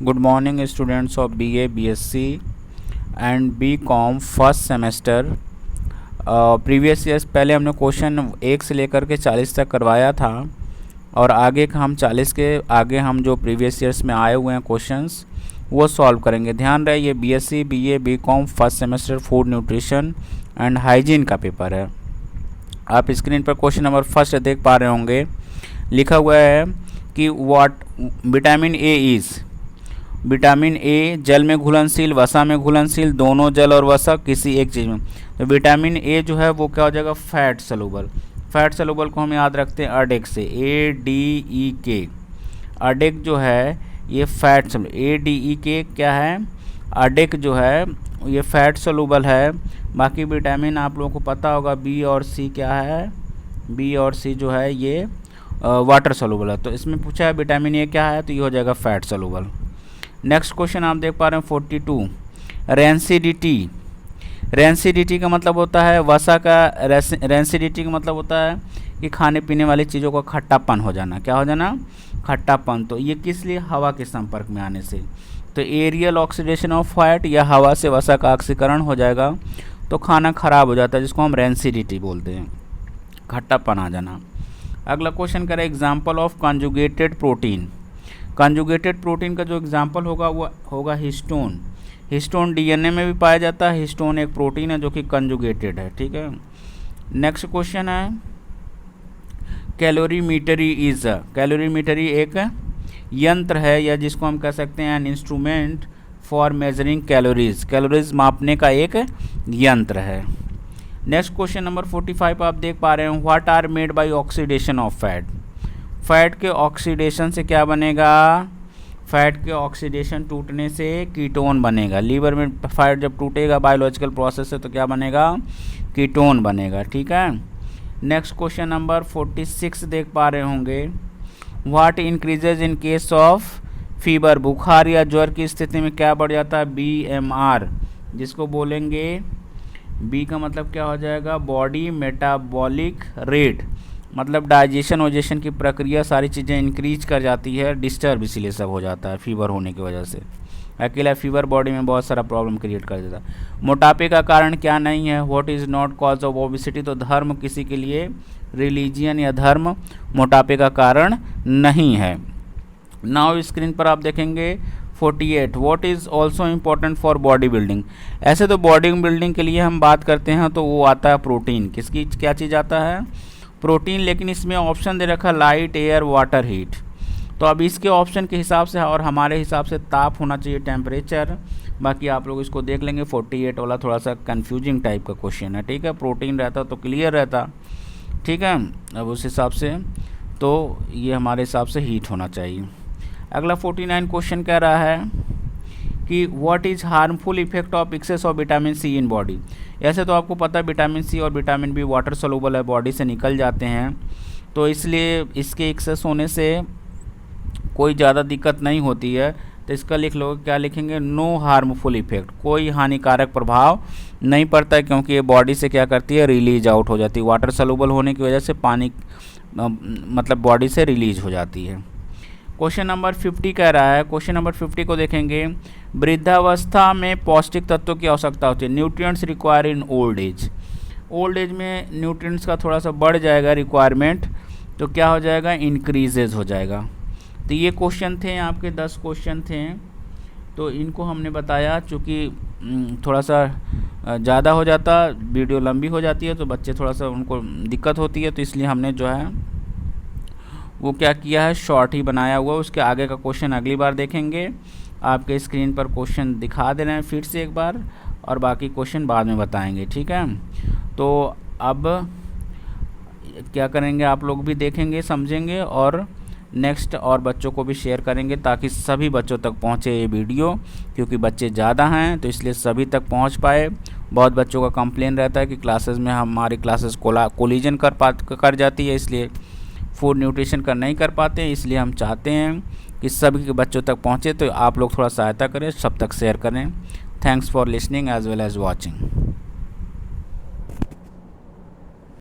Good morning students of BA, BSc and BCom first semester. Previous years पहले हमने question 1 से लेकर के 40 तक करवाया था और आगे का हम 40 के आगे हम जो प्रीवियस ईयर्स में आए हुए हैं क्वेश्चंस वो सॉल्व करेंगे। ध्यान रहे ये BSc, BA, BCom first semester food nutrition and hygiene का पेपर है। आप स्क्रीन पर क्वेश्चन नंबर फर्स्ट देख पा रहे होंगे, लिखा हुआ है कि what vitamin A is. Vitamin A जल में घुलनशील, वसा में घुलनशील, दोनों जल और वसा किसी एक चीज़ में। तो विटामिन ए जो है वो क्या हो जाएगा, फैट सलूबल। फैट सलूबल को हम याद रखते हैं अडेक से, ADEK। अडेक जो है ये फैट सलूबल, ADEK क्या है, अडेक जो है ये फैट सलूबल है। बाकी विटामिन आप लोगों को पता होगा बी और सी क्या है, बी और सी जो है ये वाटर सलूबल है। तो इसमें पूछा है विटामिन ए क्या है, तो ये हो जाएगा फैट सलूबल। नेक्स्ट क्वेश्चन आप देख पा रहे हैं 42, रेंसिडिटी। रेंसिडिटी का मतलब होता है वसा का, रेंसिडिटी का मतलब होता है कि खाने पीने वाली चीज़ों का खट्टापन हो जाना। क्या हो जाना, खट्टापन। तो ये किस लिए, हवा के संपर्क में आने से। तो एरियल ऑक्सीडेशन ऑफ फैट या हवा से वसा का ऑक्सीकरण हो जाएगा तो खाना खराब हो जाता है, जिसको हम रेंसिडिटी बोलते हैं, खट्टापन आ जाना। अगला क्वेश्चन करें example of conjugated protein. Conjugated protein का जो एग्जाम्पल होगा वो होगा हिस्टोन। हिस्टोन डीएनए में भी पाया जाता है। हिस्टोन एक प्रोटीन है जो कि कंजुगेटेड है, ठीक है। नेक्स्ट क्वेश्चन है कैलोरीमीटरी इज। कैलोरीमीटरी एक यंत्र है या जिसको हम कह सकते हैं an instrument for measuring calories. Calories मापने का एक यंत्र है। नेक्स्ट क्वेश्चन नंबर 45 आप देख पा रहे हैं, what are made by oxidation of fat. Fat के ऑक्सीडेशन से क्या बनेगा, फैट के ऑक्सीडेशन टूटने से कीटोन बनेगा। लीवर में फैट जब टूटेगा बायोलॉजिकल प्रोसेस से तो क्या बनेगा, कीटोन बनेगा, ठीक है। नेक्स्ट क्वेश्चन नंबर 46 देख पा रहे होंगे, what increases in case of fever. बुखार या ज्वर की स्थिति में क्या बढ़ जाता है, BMR, जिसको बोलेंगे बी का मतलब क्या हो जाएगा, बॉडी मेटाबॉलिक रेट, मतलब डाइजेशन वजेशन की प्रक्रिया सारी चीज़ें इंक्रीज कर जाती है, डिस्टर्ब इसीलिए सब हो जाता है फीवर होने की वजह से। अकेला फीवर बॉडी में बहुत सारा प्रॉब्लम क्रिएट कर देता है। मोटापे का कारण क्या नहीं है, what is not cause of obesity. तो धर्म किसी के लिए, रिलीजियन या धर्म मोटापे का कारण नहीं है। नाउ स्क्रीन पर आप देखेंगे 48, what is also important for body building. ऐसे तो बॉडी बिल्डिंग के लिए हम बात करते हैं तो वो आता है प्रोटीन। किसकी क्या चीज़ आता है, प्रोटीन। लेकिन इसमें ऑप्शन दे रखा लाइट, एयर, वाटर, हीट। तो अब इसके ऑप्शन के हिसाब से और हमारे हिसाब से ताप होना चाहिए, टेम्परेचर। बाकी आप लोग इसको देख लेंगे। 48 वाला थोड़ा सा कंफ्यूजिंग टाइप का क्वेश्चन है, ठीक है। प्रोटीन रहता तो क्लियर रहता, ठीक है। अब उस हिसाब से तो ये हमारे हिसाब से हीट होना चाहिए। अगला 49 क्वेश्चन कह रहा है कि what is harmful effect of excess of vitamin C in body. ऐसे तो आपको पता है विटामिन सी और विटामिन बी वाटर सॉल्युबल है, बॉडी से निकल जाते हैं, तो इसलिए इसके एक्सेस होने से कोई ज़्यादा दिक्कत नहीं होती है। तो इसका लिख लो, क्या लिखेंगे, नो हार्मफुल इफेक्ट, कोई हानिकारक प्रभाव नहीं पड़ता है, क्योंकि ये बॉडी से क्या करती है, रिलीज आउट हो जाती है। वाटर सॉल्युबल होने की वजह से पानी मतलब बॉडी से रिलीज हो जाती है। क्वेश्चन नंबर 50 कह रहा है, क्वेश्चन नंबर 50 को देखेंगे, वृद्धावस्था में पौष्टिक तत्वों की आवश्यकता होती है। Nutrients require in old age. Old age में न्यूट्रिएंट्स का थोड़ा सा बढ़ जाएगा रिक्वायरमेंट, तो क्या हो जाएगा, इंक्रीजेज हो जाएगा। तो ये क्वेश्चन थे आपके 10 क्वेश्चन थे, तो इनको हमने बताया। चूँकि थोड़ा सा ज़्यादा हो जाता, वीडियो लंबी हो जाती है तो बच्चे थोड़ा सा उनको दिक्कत होती है, तो इसलिए हमने जो है वो क्या किया है, शॉर्ट ही बनाया हुआ। उसके आगे का क्वेश्चन अगली बार देखेंगे। आपके स्क्रीन पर क्वेश्चन दिखा दे रहे हैं फिर से एक बार, और बाकी क्वेश्चन बाद में बताएंगे, ठीक है। तो अब क्या करेंगे, आप लोग भी देखेंगे, समझेंगे और नेक्स्ट और बच्चों को भी शेयर करेंगे ताकि सभी बच्चों तक पहुंचे ये वीडियो, क्योंकि बच्चे ज़्यादा हैं तो इसलिए सभी तक पहुंच पाए। बहुत बच्चों का कंप्लेन रहता है कि क्लासेस में हमारी क्लासेस कोलिजन कर जाती है, इसलिए फूड न्यूट्रिशन का नहीं कर पाते हैं। इसलिए हम चाहते हैं कि सभी के बच्चों तक पहुँचे, तो आप लोग थोड़ा सहायता करें, सब तक शेयर करें। Thanks for listening as well as watching.